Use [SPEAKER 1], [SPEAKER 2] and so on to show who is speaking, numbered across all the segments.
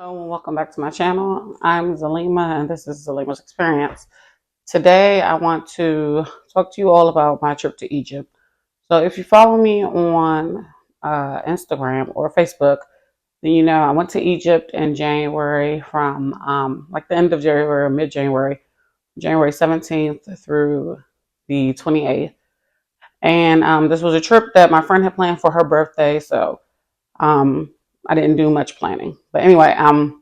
[SPEAKER 1] Hello and welcome back to my channel. I'm Zalima and this is Zalima's Experience. Today I want to talk to you all about my trip to Egypt. So if you follow me on Instagram or Facebook, then you know I went to Egypt in January from like the end of January or mid-January, January 17th through the 28th. And this was a trip that my friend had planned for her birthday, so um, I didn't do much planning. But anyway, so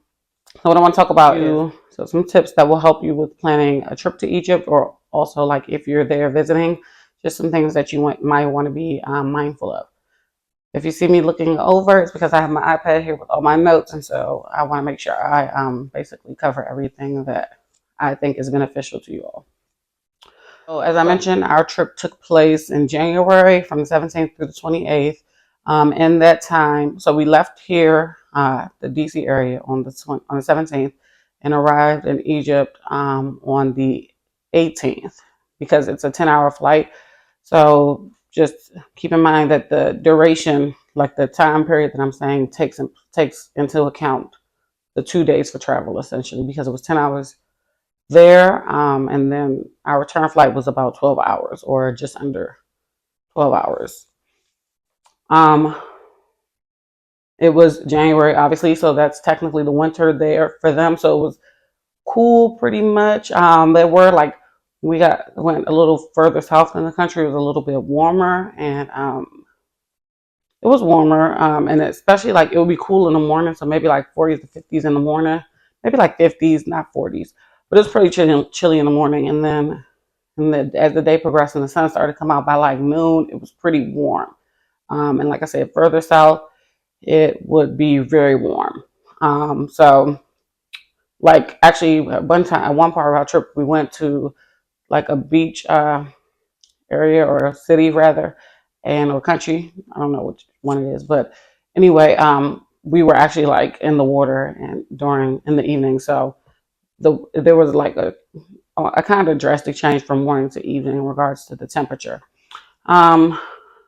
[SPEAKER 1] what I want to talk about is some tips that will help you with planning a trip to Egypt, or also like if you're there visiting, just some things that you might want to be mindful of. If you see me looking over, it's because I have my iPad here with all my notes, and so I want to make sure I basically cover everything that I think is beneficial to you all. So as I mentioned, our trip took place in January from the 17th through the 28th. In that time, so we left here, the DC area on the 17th, and arrived in Egypt on the 18th because it's a 10-hour flight. So just keep in mind that the duration, like the time period that I'm saying, takes into account the 2 days for travel essentially, because it was 10 hours there, and then our return flight was about 12 hours or just under 12 hours. It was January, obviously, so that's technically the winter there for them. So it was cool, pretty much. They were like went a little further south in the country. It was a little bit warmer, and it was warmer, and especially like it would be cool in the morning. So maybe like 40s to 50s in the morning, maybe like 50s, not 40s, but it was pretty chilly in the morning. And then, as the day progressed and the sun started to come out by like noon, it was pretty warm. And like I said, further south, it would be very warm. So like actually one time at one part of our trip, we went to like a beach area or a city rather, and or country. I don't know which one it is, but anyway, we were actually like in the water and during in the evening. So there was like a kind of drastic change from morning to evening in regards to the temperature. Um,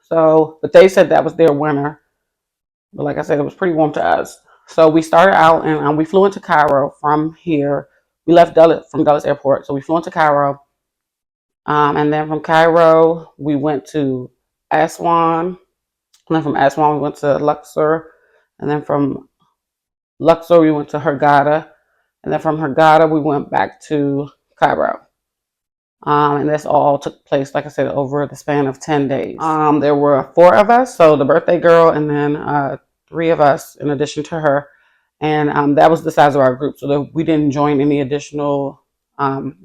[SPEAKER 1] but they said that was their winter. But like I said, it was pretty warm to us. So we started out and we flew into Cairo from here. We left from Dulles Airport. So we flew into Cairo. And then from Cairo, we went to Aswan. And then from Aswan, we went to Luxor. And then from Luxor, we went to Hurghada. And then from Hurghada, we went back to Cairo. And this all took place, like I said, over the span of 10 days. There were 4 of us, so the birthday girl, and then 3 of us in addition to her. And that was the size of our group, so that we didn't join any additional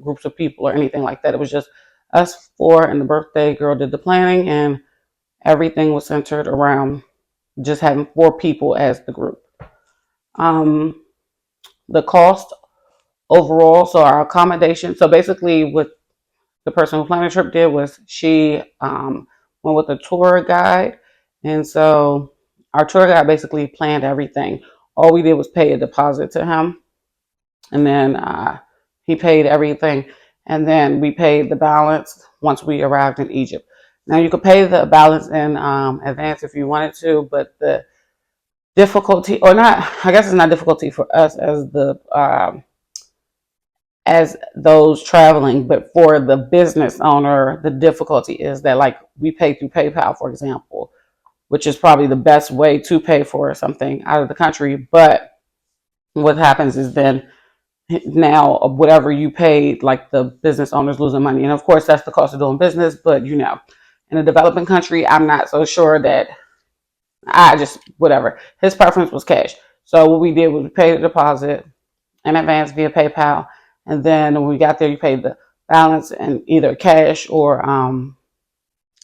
[SPEAKER 1] groups of people or anything like that. It was just us 4, and the birthday girl did the planning, and everything was centered around just having 4 people as the group. The cost overall, so our accommodation, so basically what the person who planned the trip did was she went with a tour guide. And so our tour guide basically planned everything. All we did was pay a deposit to him. And then he paid everything. And then we paid the balance once we arrived in Egypt. Now you could pay the balance in advance if you wanted to, but the difficulty, or not, I guess it's not difficulty for us as those traveling, but for the business owner, the difficulty is that like we pay through PayPal, for example, which is probably the best way to pay for something out of the country. But what happens is then now whatever you paid, like the business owner's losing money. And of course, that's the cost of doing business. But you know, in a developing country, I'm not so sure that whatever. His preference was cash. So what we did was we paid a deposit in advance via PayPal. And then when we got there, you paid the balance in either cash or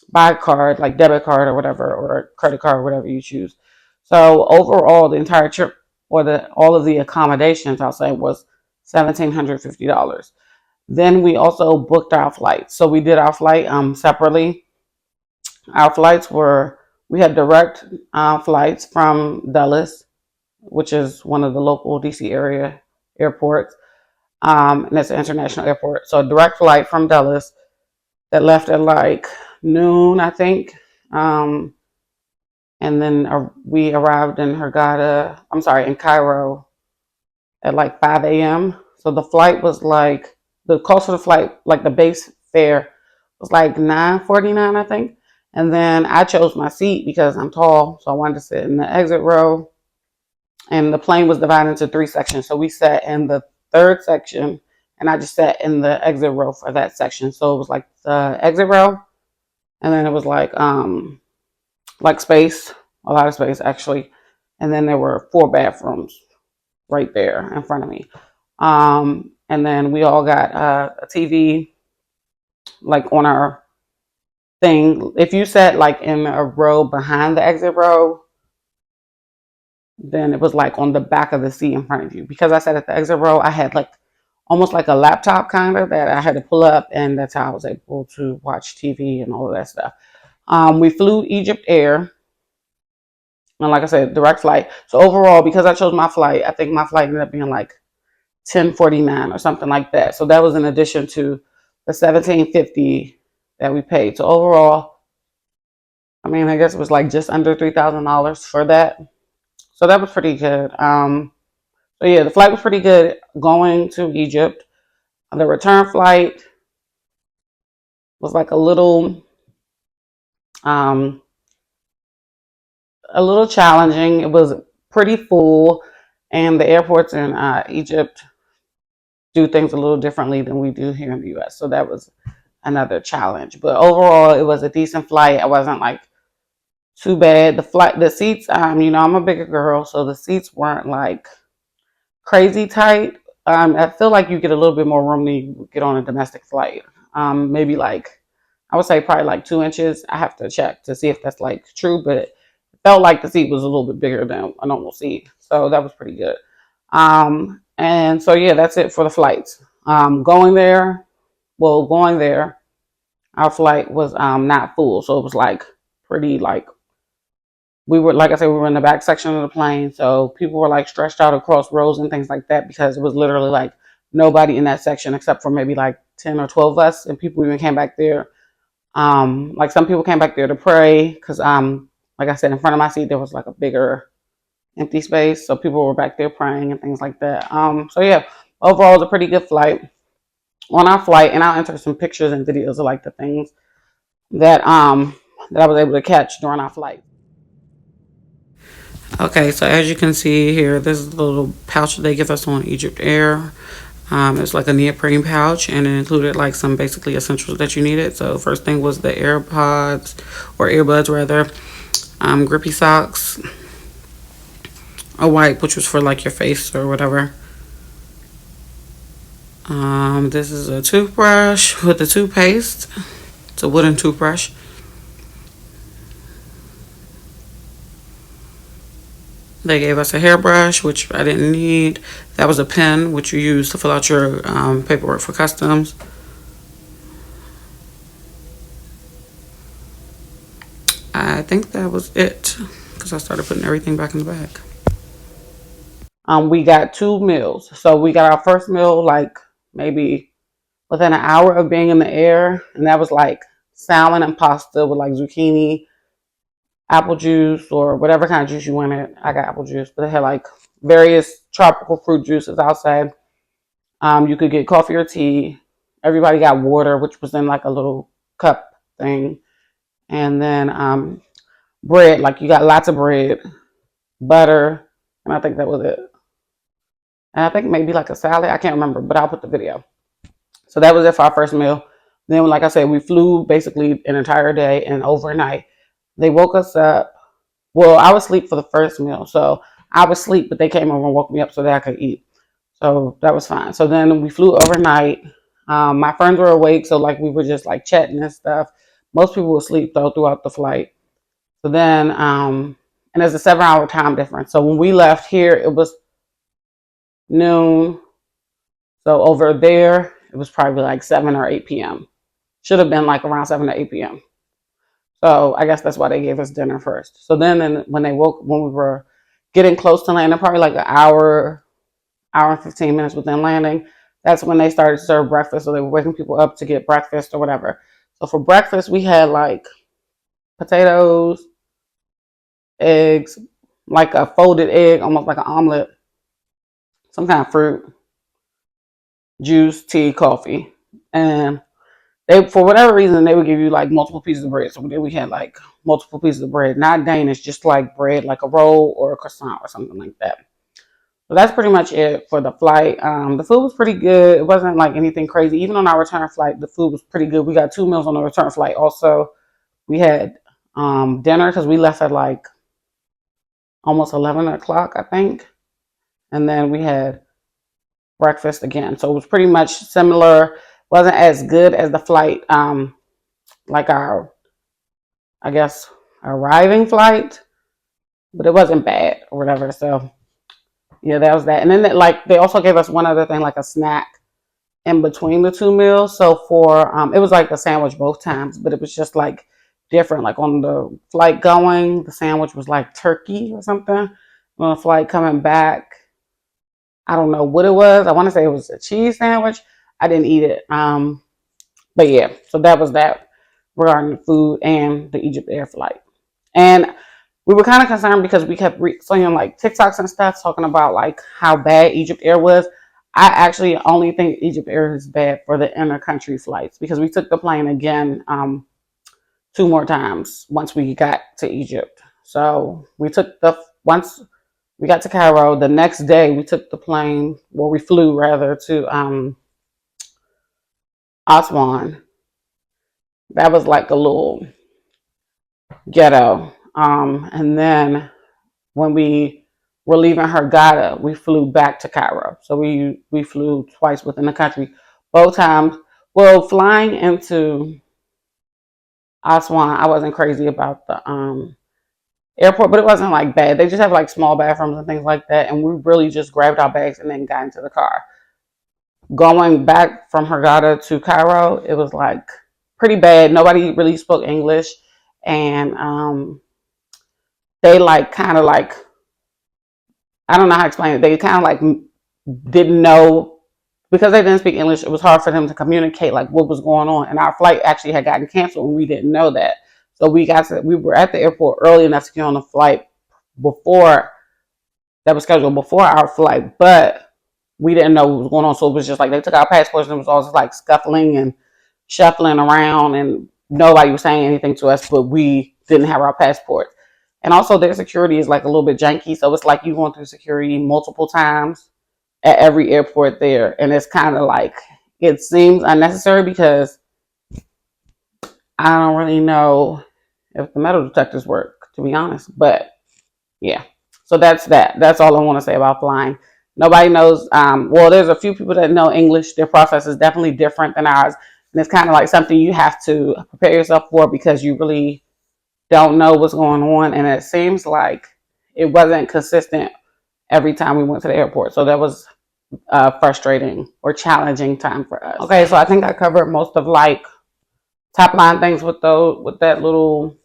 [SPEAKER 1] by card, like debit card or whatever, or credit card, whatever you choose. So overall, the entire trip, or all of the accommodations, I'll say, was $1,750. Then we also booked our flights. So we did our flight separately. Our flights we had direct flights from Dulles, which is one of the local DC area airports. And it's an international airport. So a direct flight from Dulles that left at like noon, I think. And then we arrived in in Cairo at like 5 a.m. So the flight was like the cost of the flight, like the base fare, was like $9.49, I think. And then I chose my seat because I'm tall, so I wanted to sit in the exit row. And the plane was divided into three sections, so we sat in the third section, and I just sat in the exit row for that section. So it was like the exit row, and then it was like space, a lot of space actually, and then there were four bathrooms right there in front of me. And then we all got a TV like on our thing. If you sat like in a row behind the exit row, then it was like on the back of the seat in front of you. Because I sat at the exit row, I had like almost like a laptop kind of that I had to pull up, and that's how I was able to watch TV and all of that stuff. We flew Egypt Air, and like I said, direct flight. So overall, because I chose my flight, I think my flight ended up being like 1049 or something like that. So that was in addition to the 1750 that we paid. So overall, I mean, I guess it was like just under $3,000 for that. So that was pretty good. So yeah, the flight was pretty good going to Egypt. The return flight was like um, a little challenging. It was pretty full, and the airports in Egypt do things a little differently than we do here in the U.S. So that was another challenge. But overall, it was a decent flight. I wasn't like too bad. The seats, I'm a bigger girl, so the seats weren't like crazy tight. I feel like you get a little bit more room than you get on a domestic flight. Maybe like I would say probably like 2 inches. I have to check to see if that's like true, but it felt like the seat was a little bit bigger than a normal seat, so that was pretty good. And so yeah, that's it for the flights. Going there, our flight was not full, so it was like pretty like we were like I said, we were in the back section of the plane, so people were like stretched out across rows and things like that because it was literally like nobody in that section except for maybe like 10 or 12 of us, and people even came back there. Like some people came back there to pray because like I said, in front of my seat there was like a bigger empty space, so people were back there praying and things like that. So yeah, overall it was a pretty good flight. On our flight, and I'll enter some pictures and videos of like the things that that I was able to catch during our flight. Okay, so as you can see here, this is the little pouch that they give us on Egypt Air. It's like a neoprene pouch, and it included like some basically essentials that you needed. So first thing was the AirPods, or earbuds rather, grippy socks, a wipe which was for like your face or whatever. This is a toothbrush with the toothpaste. It's a wooden toothbrush. They gave us a hairbrush, which I didn't need. That was a pen, which you use to fill out your paperwork for customs. I think that was it because I started putting everything back in the bag. We got 2 meals. So we got our first meal like maybe within an hour of being in the air, and that was like salmon and pasta with like zucchini, apple juice, or whatever kind of juice you wanted. I got apple juice, but they had like various tropical fruit juices outside. You could get coffee or tea. Everybody got water, which was in like a little cup thing. And then bread, like you got lots of bread, butter, and I think that was it. And I think maybe like a salad. I can't remember, but I'll put the video. So that was it for our first meal. Then, like I said, we flew basically an entire day and overnight. They woke us up. Well, I was asleep for the first meal, so I was asleep, but they came over and woke me up so that I could eat. So that was fine. So then we flew overnight. My friends were awake, so like we were just like chatting and stuff. Most people were asleep though throughout the flight. So then, and there's a 7 hour time difference. So when we left here, it was noon. So over there, it was probably like 7 or 8 p.m. Should have been like around 7 to 8 p.m. So I guess that's why they gave us dinner first. So then when we were getting close to landing, probably like an hour and 15 minutes within landing, that's when they started to serve breakfast. So they were waking people up to get breakfast or whatever. So for breakfast, we had like potatoes, eggs, like a folded egg, almost like an omelet, some kind of fruit, juice, tea, coffee, and they, for whatever reason, they would give you like multiple pieces of bread. So then we had like multiple pieces of bread, not Danish, just like bread, like a roll or a croissant or something like that. So that's pretty much it for the flight. The food was pretty good. It wasn't like anything crazy. Even on our return flight, the food was pretty good. We got 2 meals on the return flight. Also, we had dinner because we left at like almost 11 o'clock, I think. And then we had breakfast again. So it was pretty much similar. Wasn't as good as the flight, like our, I guess, arriving flight, but it wasn't bad or whatever. So yeah, that was that. And then like they also gave us one other thing, like a snack in between the 2 meals. So for it was like a sandwich both times, but it was just like different. Like on the flight going, the sandwich was like turkey or something. On the flight coming back, I don't know what it was. I want to say it was a cheese sandwich. I didn't eat it. But yeah, so that was that regarding the food and the Egypt Air flight. And we were kind of concerned because we kept seeing like TikToks and stuff talking about like how bad Egypt Air was. I actually only think Egypt Air is bad for the inter-country flights because we took the plane again 2 more times once we got to Egypt. So we took the once we got to Cairo, the next day we took the plane, well, we flew rather to Aswan. That was like a little ghetto. And then when we were leaving Hurghada, we flew back to Cairo. So we flew twice within the country. Both times, well, flying into Aswan, I wasn't crazy about the airport, but it wasn't like bad. They just have like small bathrooms and things like that. And we really just grabbed our bags and then got into the car. Going back from Hurghada to Cairo, it was like pretty bad. Nobody really spoke English. And they like kind of like, I don't know how to explain it. They kind of like didn't know because they didn't speak English. It was hard for them to communicate like what was going on. And our flight actually had gotten canceled and we didn't know that. So we were at the airport early enough to get on the flight before that was scheduled before our flight, but we didn't know what was going on. So it was just like they took our passports and it was all just like scuffling and shuffling around and nobody was saying anything to us, but we didn't have our passports. And also their security is like a little bit janky. So it's like you going through security multiple times at every airport there. And it's kind of like, it seems unnecessary because I don't really know if the metal detectors work, to be honest. But yeah, so that's that. That's all I want to say about flying. Nobody knows. Well, there's a few people that know English. Their process is definitely different than ours. And it's kind of like something you have to prepare yourself for because you really don't know what's going on. And it seems like it wasn't consistent every time we went to the airport. So that was frustrating or challenging time for us. Okay, so I think I covered most of like top line things with that little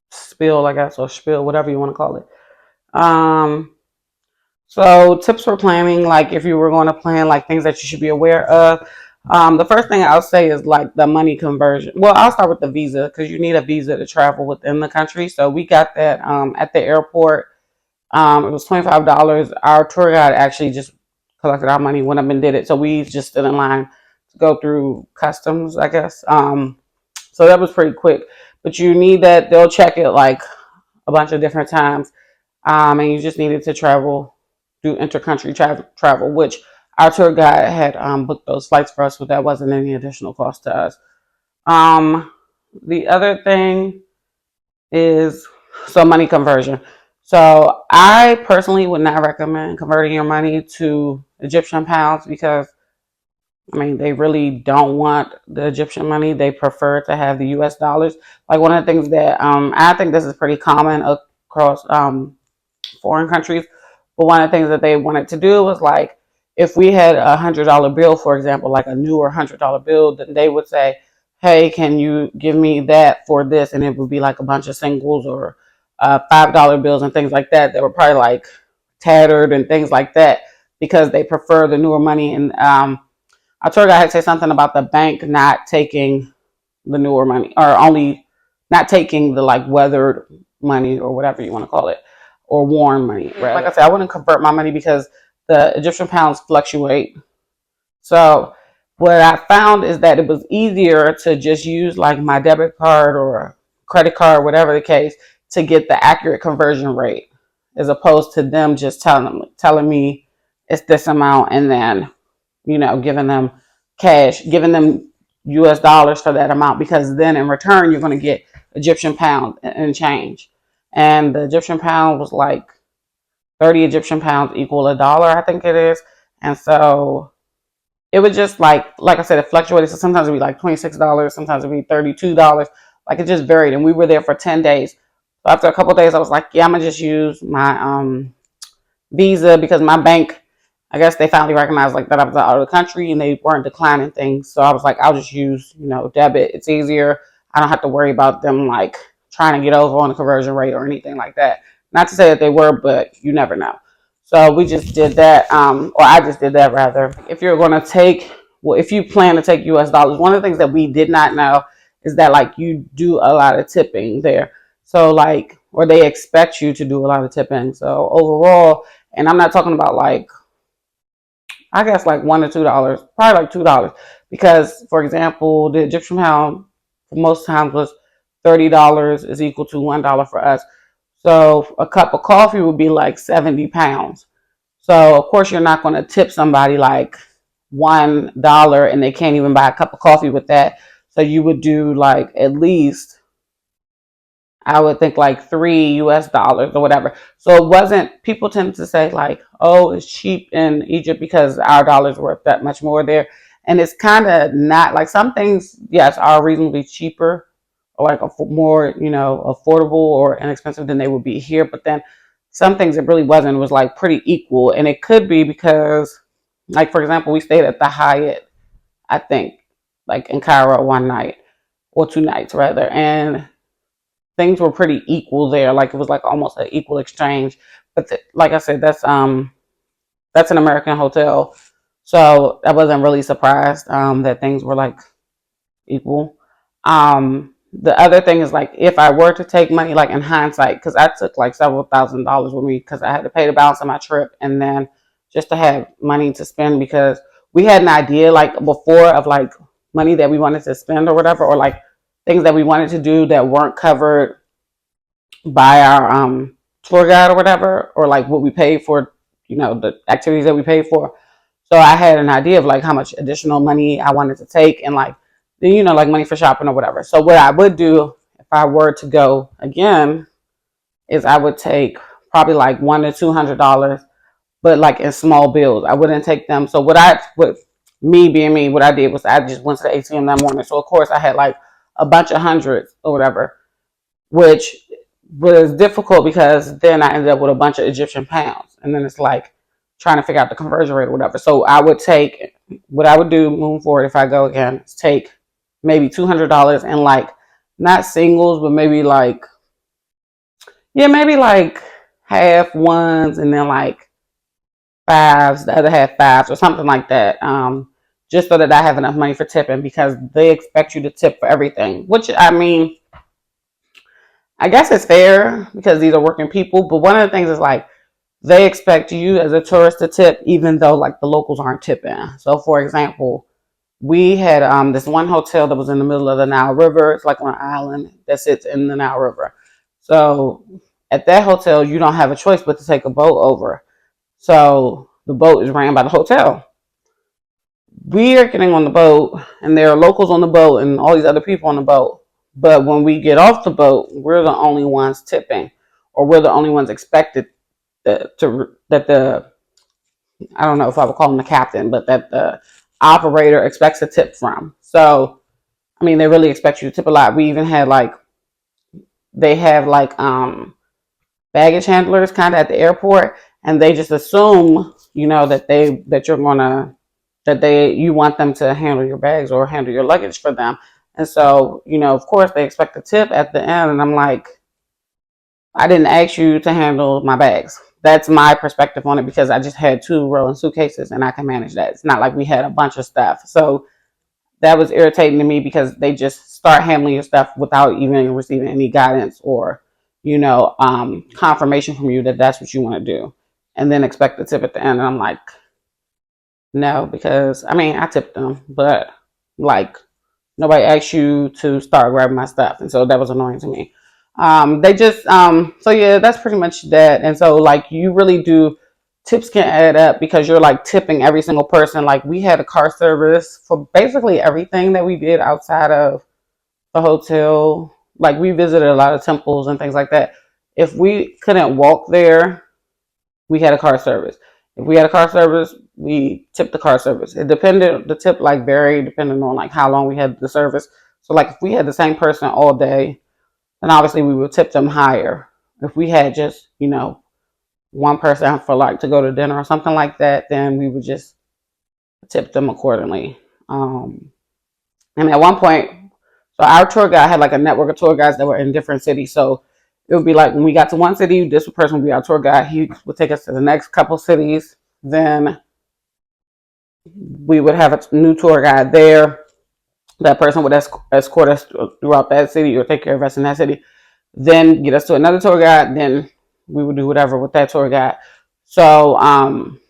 [SPEAKER 1] spiel, I guess, or spiel, whatever you want to call it. So tips for planning, like if you were going to plan, like things that you should be aware of. The first thing I'll say is like the money conversion. Well, I'll start with the visa because you need a visa to travel within the country. So we got that at the airport. It was $25. Our tour guide actually just collected our money, went up and did it. So we just stood in line to go through customs, I guess. So that was pretty quick. But you need that. They'll check it like a bunch of different times. And you just needed to do intercountry travel, which our tour guide had booked those flights for us, but that wasn't any additional cost to us. The other thing is money conversion. So I personally would not recommend converting your money to Egyptian pounds because I mean they really don't want the Egyptian money. They prefer to have the US dollars. Like one of the things that I think this is pretty common across foreign countries. But one of the things that they wanted to do was like, if we had $100 bill, for example, like a newer $100 bill, then they would say, hey, can you give me that for this? And it would be like a bunch of singles or $5 bills and things like that that were probably like tattered and things like that because they prefer the newer money. And our tour guide had said something about the bank not taking the newer money or only not taking the like weathered money or whatever you want to call it or worn money. Right? Like I said, I wouldn't convert my money because the Egyptian pounds fluctuate. So what I found is that it was easier to just use like my debit card or credit card, whatever the case, to get the accurate conversion rate, as opposed to them just telling me it's this amount and then giving them cash, giving them US dollars for that amount, because then in return you're going to get Egyptian pound and change. And the Egyptian pound was like 30 Egyptian pounds equal a dollar, I think it is. And so it was just like I said, it fluctuated. So sometimes it'd be like $26, sometimes it'd be $32. Like it just varied. And we were there for 10 days. So after a couple of days, I was like, yeah, I'm gonna just use my Visa, because my bank, I guess they finally recognized like that I was out of the country and they weren't declining things. So I was like, I'll just use, debit. It's easier. I don't have to worry about them like trying to get over on the conversion rate or anything like that. Not to say that they were, but you never know. So we just did that, or I just did that rather. If you're going to take, well, if you plan to take US dollars, one of the things that we did not know is that like you do a lot of tipping there. So like, or they expect you to do a lot of tipping. So overall, and I'm not talking about like, I guess like $1 to $2, probably like $2, because for example, the Egyptian pound most times was $30 is equal to $1 for us. So a cup of coffee would be like 70 pounds. So of course you're not going to tip somebody like $1 and they can't even buy a cup of coffee with that. So you would do like at least, I would think like $3 or whatever. So it wasn't, people tend to say like, oh, it's cheap in Egypt because our dollar's worth that much more there. And it's kind of not. Like some things, yes, are reasonably cheaper or like a more, affordable or inexpensive than they would be here. But then some things it really wasn't. It was like pretty equal. And it could be because, like, for example, we stayed at the Hyatt, I think, like in Cairo one night or 2 nights rather. And things were pretty equal there. Like it was like almost an equal exchange. But like I said, that's an American hotel, so I wasn't really surprised that things were like equal. The other thing is like if I were to take money, like in hindsight, because I took like several $1,000s with me because I had to pay the balance of my trip, and then just to have money to spend, because we had an idea like before of like money that we wanted to spend or whatever, or like things that we wanted to do that weren't covered by our tour guide or whatever, or like what we paid for, the activities that we paid for. So I had an idea of like how much additional money I wanted to take, and like, like money for shopping or whatever. So what I would do if I were to go again is I would take probably like $100 to $200, but like in small bills. I wouldn't take them. So what me being me, what I did was I just went to the ATM that morning. So of course I had like a bunch of hundreds or whatever, which was difficult because then I ended up with a bunch of Egyptian pounds. And then it's like trying to figure out the conversion rate or whatever. So what I would do moving forward if I go again is take maybe $200 and like, not singles, but maybe like, yeah, maybe like half ones and then like fives, the other half fives or something like that. Just so that I have enough money for tipping, because they expect you to tip for everything, which I mean, I guess it's fair because these are working people. But one of the things is like they expect you as a tourist to tip, even though like the locals aren't tipping. So, for example, we had this one hotel that was in the middle of the Nile River. It's like on an island that sits in the Nile River. So, at that hotel, you don't have a choice but to take a boat over. So, the boat is ran by the hotel. We are getting on the boat, and there are locals on the boat and all these other people on the boat. But when we get off the boat, we're the only ones tipping, or we're the only ones expected that the, I don't know if I would call him the captain, but that the operator expects a tip from. So I mean, they really expect you to tip a lot. We even had like, they have like baggage handlers kind of at the airport, and they just assume that you're gonna, you want them to handle your bags or handle your luggage for them. And so, of course they expect a tip at the end. And I'm like, I didn't ask you to handle my bags. That's my perspective on it, because I just had 2 rolling suitcases and I can manage that. It's not like we had a bunch of stuff. So that was irritating to me, because they just start handling your stuff without even receiving any guidance or, confirmation from you that that's what you want to do. and then expect the tip at the end. And I'm like, no, because I mean, I tipped them, but like nobody asked you to start grabbing my stuff, and so that was annoying to me. They just so yeah, that's pretty much that. And so like you really do, tips can add up because you're like tipping every single person. Like we had a car service for basically everything that we did outside of the hotel. Like we visited a lot of temples and things like that. If we couldn't walk there, we had a car service. If we had a car service, we tipped the car service. It depended, the tip like varied depending on like how long we had the service. So like if we had the same person all day, then obviously we would tip them higher. If we had just, one person for like to go to dinner or something like that, then we would just tip them accordingly. And at one point, so our tour guide had like a network of tour guides that were in different cities. So it would be like when we got to one city, this person would be our tour guide. He would take us to the next couple cities. Then we would have a new tour guide there. That person would escort us throughout that city or take care of us in that city. Then get us to another tour guide. Then we would do whatever with that tour guide. So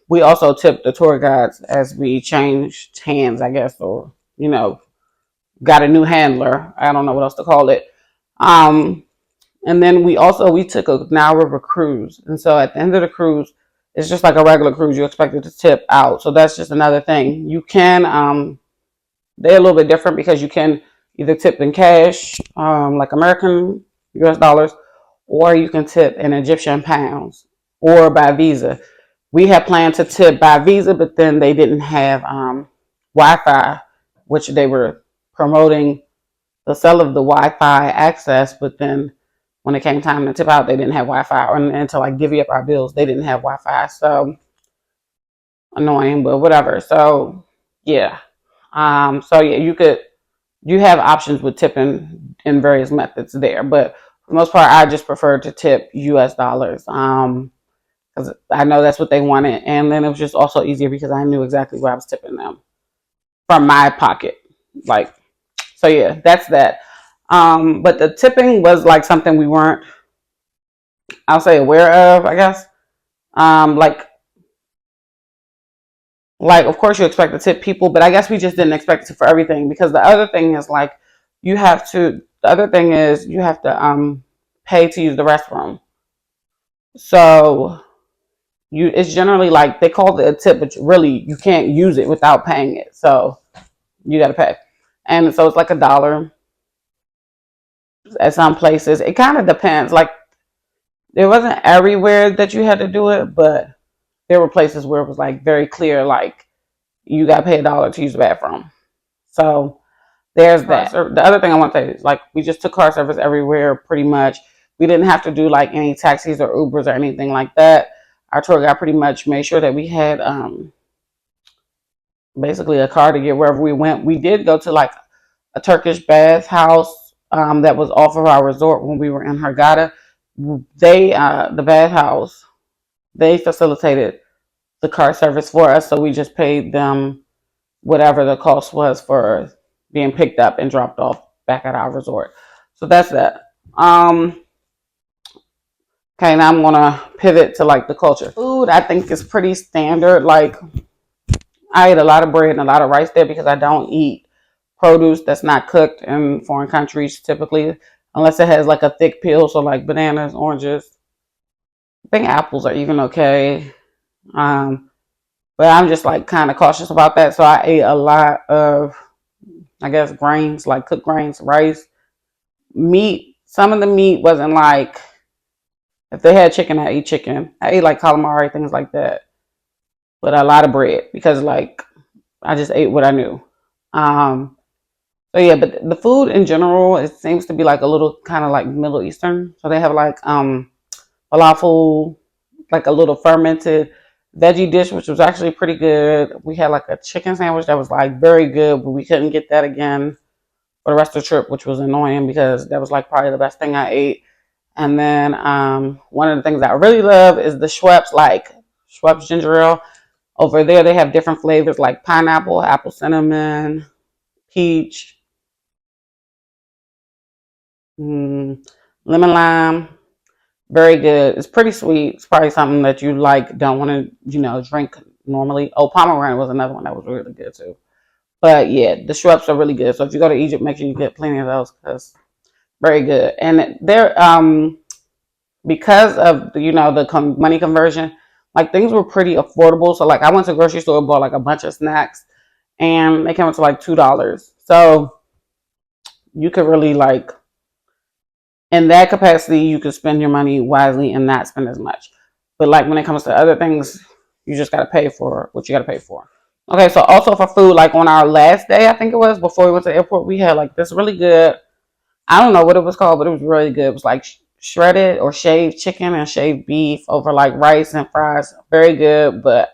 [SPEAKER 1] we also tipped the tour guides as we changed hands, I guess, or got a new handler. I don't know what else to call it. Um, and then we took a Nile River cruise, and so at the end of the cruise, it's just like a regular cruise. You're expected to tip out, so that's just another thing. You can they're a little bit different because you can either tip in cash, like American US dollars, or you can tip in Egyptian pounds or by Visa. We had planned to tip by Visa, but then they didn't have Wi-Fi, which they were promoting the sale of the Wi-Fi access, but then when it came time to tip out, they didn't have Wi-Fi, and to like divvy up our bills, they didn't have Wi-Fi. So annoying, but whatever. So yeah, so yeah, you have options with tipping in various methods there, but for the most part, I just prefer to tip U.S. dollars. Because I know that's what they wanted, and then it was just also easier because I knew exactly what I was tipping them from my pocket. Like, so yeah, that's that. But the tipping was like something we weren't, I'll say, aware of, I guess. Like of course you expect to tip people, but I guess we just didn't expect it for everything because the other thing is like the other thing is you have to pay to use the restroom. So it's generally like they call it a tip, but really you can't use it without paying it. So you got to pay, and so it's like $1 at some places. It kind of depends. Like it wasn't everywhere that you had to do it, but there were places where it was like very clear, like you got to pay $1 to use the bathroom. So there's that. The other thing I want to say is like we just took car service everywhere pretty much. We didn't have to do like any taxis or Ubers or anything like that. Our tour guide pretty much made sure that we had basically a car to get wherever we went. We did go to like a Turkish bath house that was off of our resort when we were in Hurghada. The bath house, they facilitated the car service for us, so we just paid them whatever the cost was for being picked up and dropped off back at our resort. So that's that. Okay, now I'm gonna pivot to like the culture. Food, I think is pretty standard. Like I eat a lot of bread and a lot of rice there because I don't eat produce that's not cooked in foreign countries typically, unless it has like a thick peel, so like bananas, oranges. I think apples are even okay. Um, but I'm just like kind of cautious about that. So I ate a lot of, I guess, grains, like cooked grains, rice, meat. Some of the meat wasn't like, if they had chicken, I ate chicken. I ate like calamari, things like that. But a lot of bread because like I just ate what I knew. Um, so yeah, but the food in general, it seems to be like a little kind of like Middle Eastern. So they have like falafel, like a little fermented veggie dish, which was actually pretty good. We had like a chicken sandwich that was like very good, but we couldn't get that again for the rest of the trip, which was annoying because that was like probably the best thing I ate. And then one of the things I really love is the Schweppes, like Schweppes ginger ale. Over there, they have different flavors like pineapple, apple cinnamon, peach, lemon lime. Very good. It's pretty sweet. It's probably something that you like don't want to, drink normally. Oh, pomegranate was another one that was really good too. But yeah, the shrubs are really good. So if you go to Egypt, make sure you get plenty of those because very good. And they're because of the money conversion, like things were pretty affordable. So like I went to the grocery store, bought like a bunch of snacks, and they came up to like $2. So you could really like in that capacity, you could spend your money wisely and not spend as much. But like when it comes to other things, you just gotta pay for what you gotta pay for. Okay, so also for food, like on our last day, I think it was before we went to the airport, we had like this really good. I don't know what it was called, but it was really good. It was like shredded or shaved chicken and shaved beef over like rice and fries. Very good, but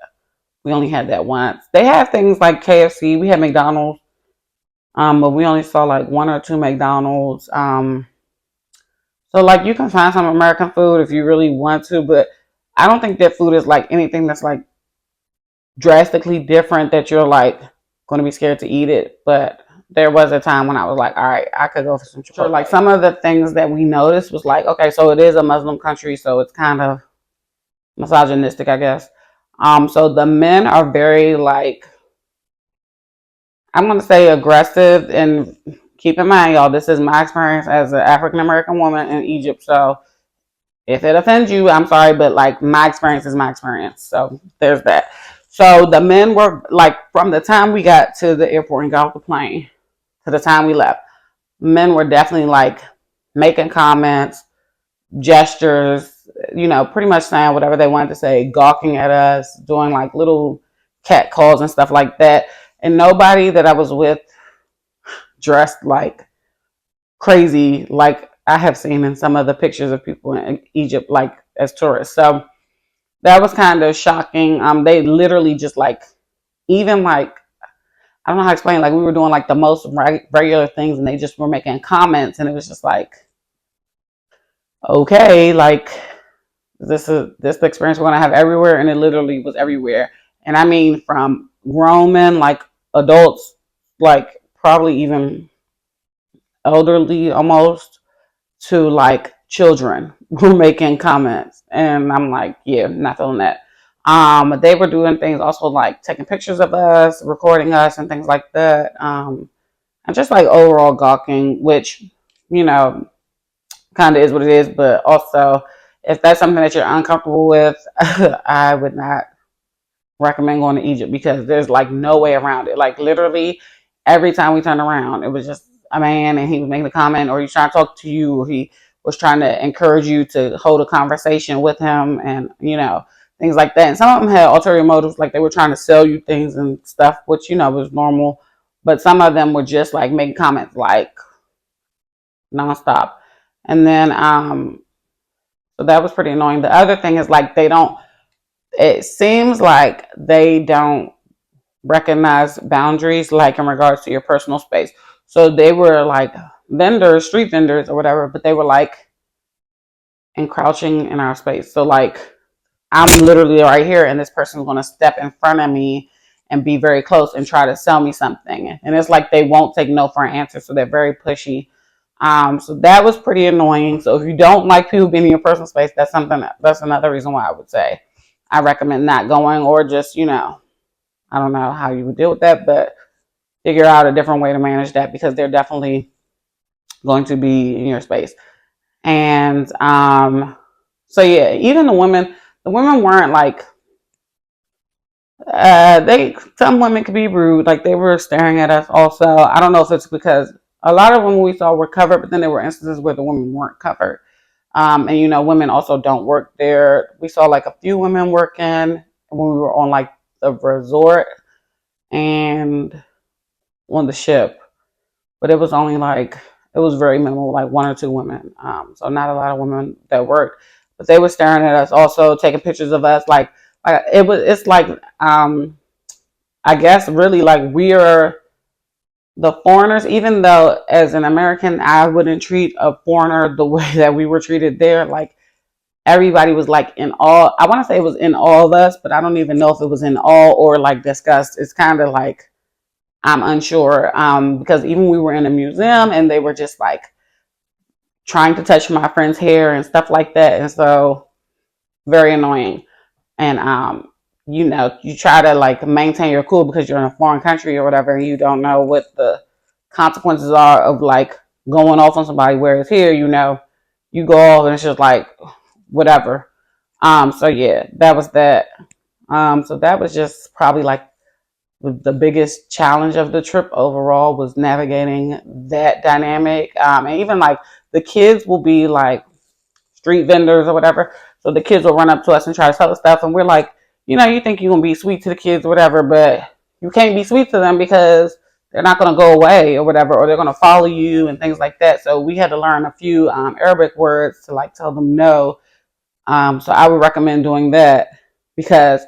[SPEAKER 1] we only had that once. They have things like KFC. We had McDonald's, but we only saw like one or two McDonald's. So like you can find some American food if you really want to, but I don't think that food is like anything that's like drastically different that you're like going to be scared to eat it. But there was a time when I was like, all right, I could go for some Chipotle. Sure, like some of the things that we noticed was like, okay, so it is a Muslim country, so it's kind of misogynistic, I guess. So the men are very like, I'm gonna say aggressive, and keep in mind, y'all, this is my experience as an African American woman in Egypt. So if it offends you, I'm sorry, but like my experience is my experience. So there's that. So the men were like, from the time we got to the airport and got off the plane to the time we left, men were definitely like making comments, gestures, pretty much saying whatever they wanted to say, gawking at us, doing like little cat calls and stuff like that. And nobody that I was with dressed like crazy, like I have seen in some of the pictures of people in Egypt, like as tourists. So that was kind of shocking. They literally just like, even like, I don't know how to explain. Like we were doing like the most regular things, and they just were making comments, and it was just like, okay, like this the experience we're gonna have everywhere, and it literally was everywhere. And I mean, from grown men, like adults, like probably even elderly almost, to like children who making comments, and I'm like, yeah, not feeling that. They were doing things also like taking pictures of us, recording us, and things like that. And just like overall gawking, which you know kind of is what it is. But also, if that's something that you're uncomfortable with, I would not recommend going to Egypt because there's like no way around it. Like literally, every time we turned around, it was just a man, and he was making a comment, or he's trying to talk to you, or he was trying to encourage you to hold a conversation with him, and things like that. And some of them had ulterior motives, like they were trying to sell you things and stuff, which was normal. But some of them were just like making comments like nonstop. And then so that was pretty annoying. The other thing is like it seems like they don't recognize boundaries, like in regards to your personal space. So they were like vendors, street vendors or whatever, but they were like encroaching in our space. So like I'm literally right here, and this person's going to step in front of me and be very close and try to sell me something. And it's like they won't take no for an answer, so they're very pushy. So that was pretty annoying. So if you don't like people being in your personal space, that's another reason why I would say I recommend not going, or just I don't know how you would deal with that, but figure out a different way to manage that, because they're definitely going to be in your space. And so yeah, even the women weren't like some women could be rude, like they were staring at us also. I don't know if it's because a lot of women we saw were covered, but then there were instances where the women weren't covered. And women also don't work there. We saw like a few women working when we were on like the resort and on the ship, but it was only like, it was very minimal, like one or two women. So not a lot of women that worked, but they were staring at us, also taking pictures of us. Like it's like I guess really like we are the foreigners, even though as an American I wouldn't treat a foreigner the way that we were treated there. Like everybody was like in awe. I want to say it was in awe of us, but I don't even know if it was in awe or like disgust. It's kind of like I'm unsure, because even we were in a museum and they were just like trying to touch my friend's hair and stuff like that. And so very annoying. And you try to like maintain your cool because you're in a foreign country or whatever, and you don't know what the consequences are of like going off on somebody. Whereas here, you go off and it's just like whatever. So yeah, that was that. So that was just probably like the biggest challenge of the trip overall was navigating that dynamic. And even like the kids will be like street vendors or whatever. So the kids will run up to us and try to sell us stuff, and we're like, you think you're gonna be sweet to the kids or whatever, but you can't be sweet to them because they're not gonna go away or whatever, or they're gonna follow you and things like that. So we had to learn a few Arabic words to like tell them no. So I would recommend doing that because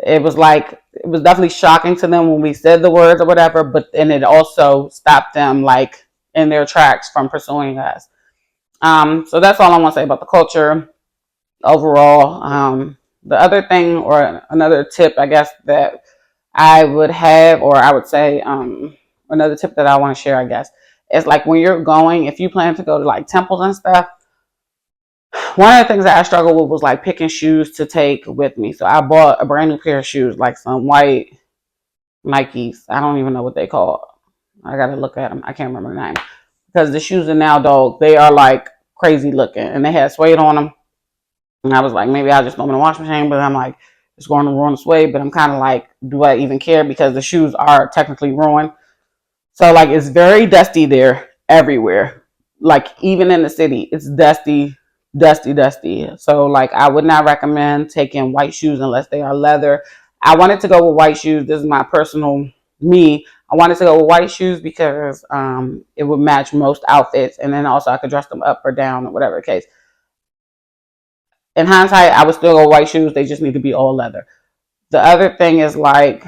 [SPEAKER 1] it was definitely shocking to them when we said the words or whatever, but then it also stopped them like in their tracks from pursuing us. So that's all I want to say about the culture overall. The other thing or another tip, I guess, that I would have, or I would say, another tip that I want to share, I guess, is like when you're going, if you plan to go to like temples and stuff, one of the things that I struggled with was like picking shoes to take with me. So I bought a brand new pair of shoes, like some white Nikes. I don't even know what they call. I gotta look at them. I can't remember the name because the shoes are now, dog. They are like crazy looking, and they had suede on them. And I was like, maybe I'll just throw them in the washing machine, but I'm like, it's going to ruin the suede. But I'm kind of like, do I even care because the shoes are technically ruined? So like it's very dusty there everywhere. Like even in the city, it's dusty, dusty, dusty. So like I would not recommend taking white shoes unless they are leather. I wanted to go with white shoes. This is my personal me. I wanted to go with white shoes because it would match most outfits, and then also I could dress them up or down or whatever the case. In hindsight, I would still go white shoes. They just need to be all leather. The other thing is like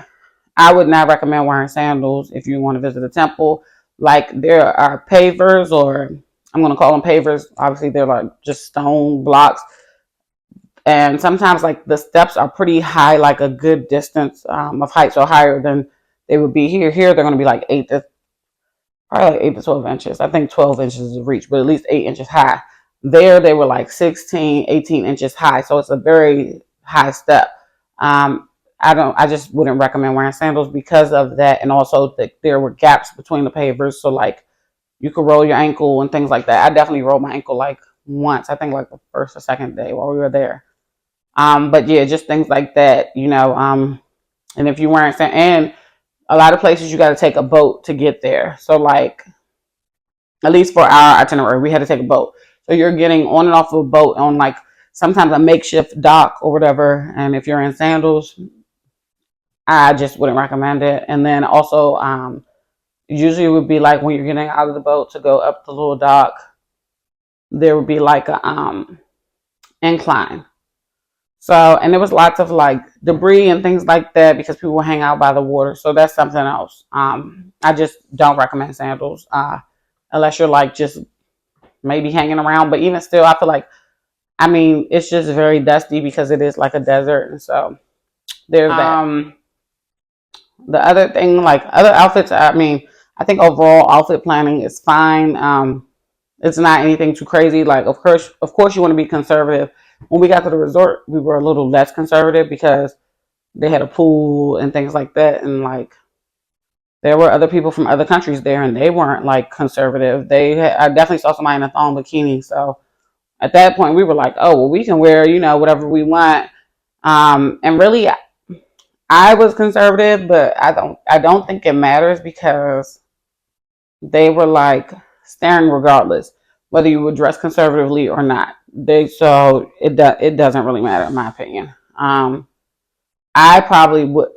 [SPEAKER 1] I would not recommend wearing sandals if you want to visit a temple. Like there are pavers, or I'm going to call them pavers. Obviously, they're like just stone blocks. And sometimes like the steps are pretty high, like a good distance of height, so higher than they would be here. Here, they're going to be like probably like 8 to 12 inches. I think 12 inches of reach, but at least 8 inches high. There, they were like 16, 18 inches high. So it's a very high step. Um, I just wouldn't recommend wearing sandals because of that. And also that there were gaps between the pavers. So like you could roll your ankle and things like that. I definitely rolled my ankle like once, I think like the first or second day while we were there. But yeah, just things like that. And if you weren't, and a lot of places you got to take a boat to get there. So like, at least for our itinerary, we had to take a boat. So you're getting on and off of a boat on like sometimes a makeshift dock or whatever. And if you're in sandals, I just wouldn't recommend it. And then also, usually it would be like when you're getting out of the boat to go up the little dock, there would be like a incline. So, and there was lots of like debris and things like that because people hang out by the water. So that's something else. I just don't recommend sandals unless you're like just maybe hanging around. But even still, I feel like, I mean, it's just very dusty because it is like a desert. And so there's that. The other thing, like other outfits, I mean, I think overall outfit planning is fine. It's not anything too crazy. Like, of course, you want to be conservative. When we got to the resort, we were a little less conservative because they had a pool and things like that. And like, there were other people from other countries there, and they weren't like conservative. I definitely saw somebody in a thong bikini. So at that point, we were like, oh, well, we can wear, whatever we want. And really, I was conservative, but I don't think it matters because they were like staring regardless, whether you would dress conservatively or not. So it doesn't really matter in my opinion. I probably would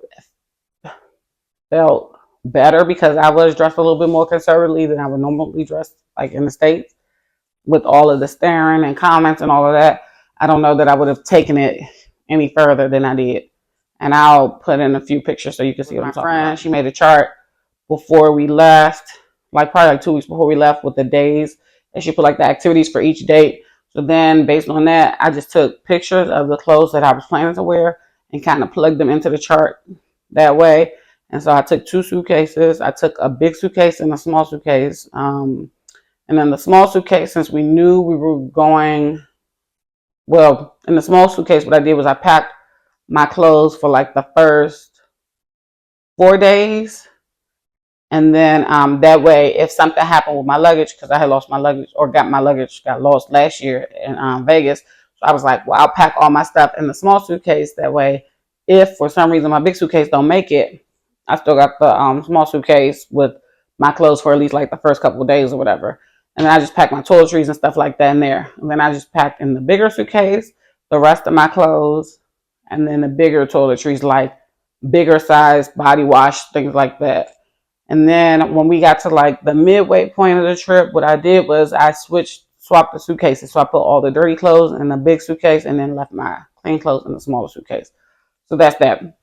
[SPEAKER 1] felt better because I was dressed a little bit more conservatively than I would normally dress like in the States with all of the staring and comments and all of that. I don't know that I would have taken it any further than I did. And I'll put in a few pictures so you can see what I'm talking about. She made a chart before we left, like probably like 2 weeks before we left with the days. And she put like the activities for each date. So then based on that, I just took pictures of the clothes that I was planning to wear and kind of plugged them into the chart that way. And so I took 2 suitcases. I took a big suitcase and a small suitcase. And then the small suitcase, since we knew we were going, well, in the small suitcase, what I did was I packed my clothes for like the first 4 days. And then that way, if something happened with my luggage, because I had lost my luggage or got my luggage got lost last year in Vegas, so I was like, well, I'll pack all my stuff in the small suitcase. That way, if for some reason my big suitcase don't make it, I still got the small suitcase with my clothes for at least like the first couple of days or whatever. And then I just packed my toiletries and stuff like that in there. And then I just packed in the bigger suitcase the rest of my clothes, and then the bigger toiletries like bigger size body wash, things like that. And then when we got to like the midway point of the trip, what I did was I swapped the suitcases. So I put all the dirty clothes in the big suitcase and then left my clean clothes in the smaller suitcase. So that's that.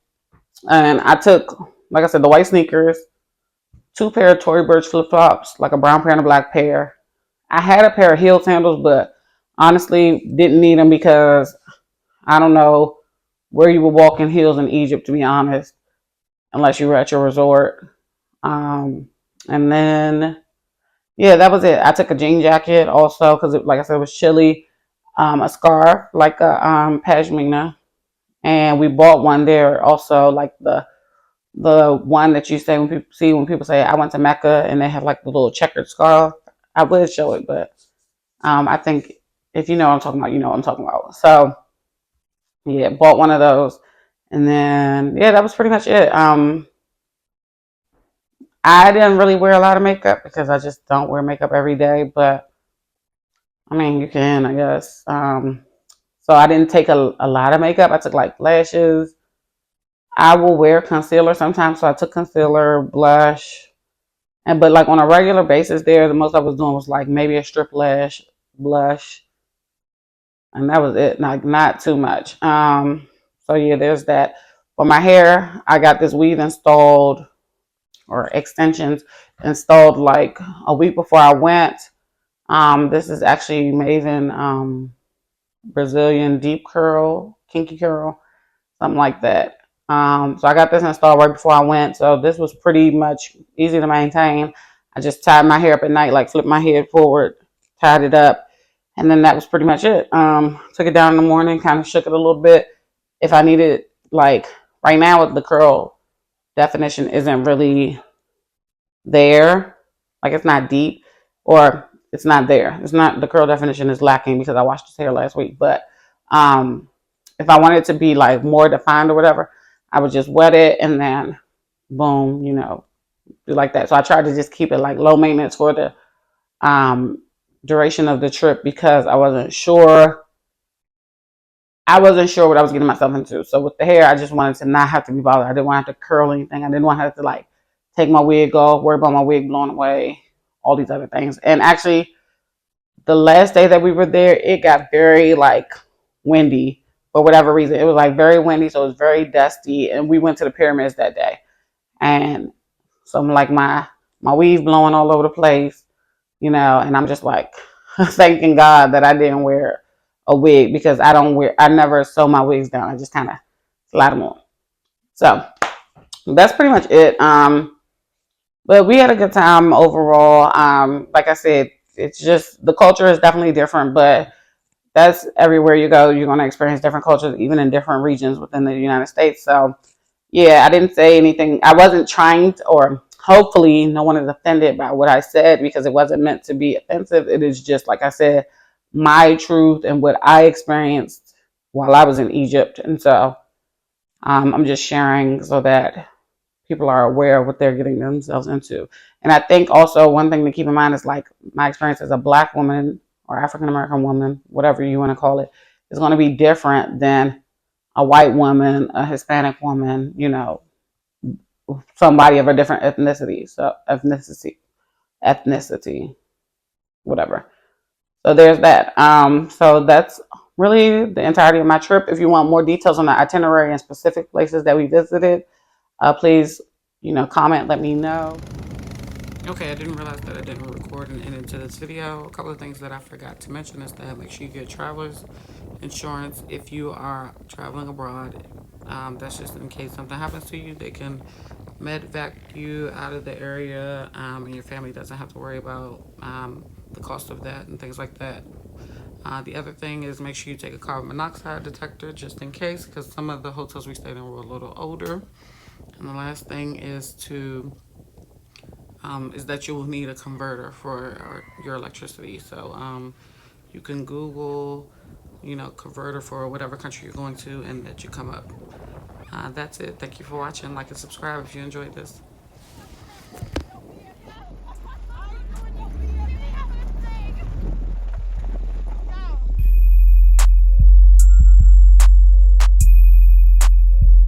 [SPEAKER 1] And I took, like I said, the white sneakers, two pair of Tory Burch flip flops, like a brown pair and a black pair. I had a pair of heel sandals, but honestly didn't need them because I don't know where you would walk in heels in Egypt, to be honest, unless you were at your resort. Um, and then yeah, that was it. I took a jean jacket also because, like I said, it was chilly. A scarf, like a pashmina, and we bought one there also, like the one that you say when people say I went to Mecca and they have like the little checkered scarf. I would show it, but I think if you know what I'm talking about, you know what I'm talking about. So yeah, bought one of those, and then yeah, that was pretty much it. I didn't really wear a lot of makeup because I just don't wear makeup every day, but I mean, you can, I guess. So I didn't take a lot of makeup. I took like lashes. I will wear concealer sometimes, so I took concealer, blush, and but like on a regular basis, there the most I was doing was like maybe a strip lash, blush, and that was it. Not too much. So yeah, there's that. For my hair, I got this weave installed or extensions installed like a week before I went. This is actually Maven Brazilian deep curl, kinky curl, something like that. So I got this installed right before I went. So this was pretty much easy to maintain. I just tied my hair up at night, like flipped my head forward, tied it up, and then that was pretty much it. Took it down in the morning, kind of shook it a little bit. If I needed, like right now, with the curl definition isn't really there. Like it's not deep or it's not there. It's not, the curl definition is lacking because I washed his hair last week. But um if I wanted it to be like more defined or whatever, I would just wet it and then boom, do like that. So I tried to just keep it like low maintenance for the um duration of the trip because I wasn't sure what I was getting myself into. So with the hair, I just wanted to not have to be bothered. I didn't want to have to curl anything. I didn't want to have to like take my wig off, worry about my wig blowing away, all these other things. And actually, the last day that we were there, it got very like windy for whatever reason. It was like very windy, so it was very dusty. And we went to the pyramids that day, and so I'm like my weave blowing all over the place, and I'm just like thanking God that I didn't wear a wig because I never sew my wigs down. I just kind of slide them on. So that's pretty much it. But we had a good time overall. Like I said, it's just the culture is definitely different, but that's everywhere you go. You're going to experience different cultures, even in different regions within the United States. So yeah, I didn't say anything. I wasn't trying to, or hopefully no one is offended by what I said because it wasn't meant to be offensive. It is just, like I said, my truth and what I experienced while I was in Egypt. And so I'm just sharing so that people are aware of what they're getting themselves into. And I think also one thing to keep in mind is like my experience as a black woman or African American woman, whatever you want to call it, is going to be different than a white woman, a Hispanic woman, somebody of a different ethnicity. So ethnicity, whatever. So there's that. So that's really the entirety of my trip. If you want more details on the itinerary and specific places that we visited, please, comment, let me know. Okay, I didn't realize that I didn't record and edit to this video. A couple of things that I forgot to mention is that make sure you get traveler's insurance if you are traveling abroad. That's just in case something happens to you. They can medevac you out of the area, and your family doesn't have to worry about the cost of that and things like that. The other thing is make sure you take a carbon monoxide detector just in case, because some of the hotels we stayed in were a little older. And the last thing is that you will need a converter for your electricity. So you can Google, converter for whatever country you're going to, and that you come up. That's it. Thank you for watching. Like and subscribe if you enjoyed this.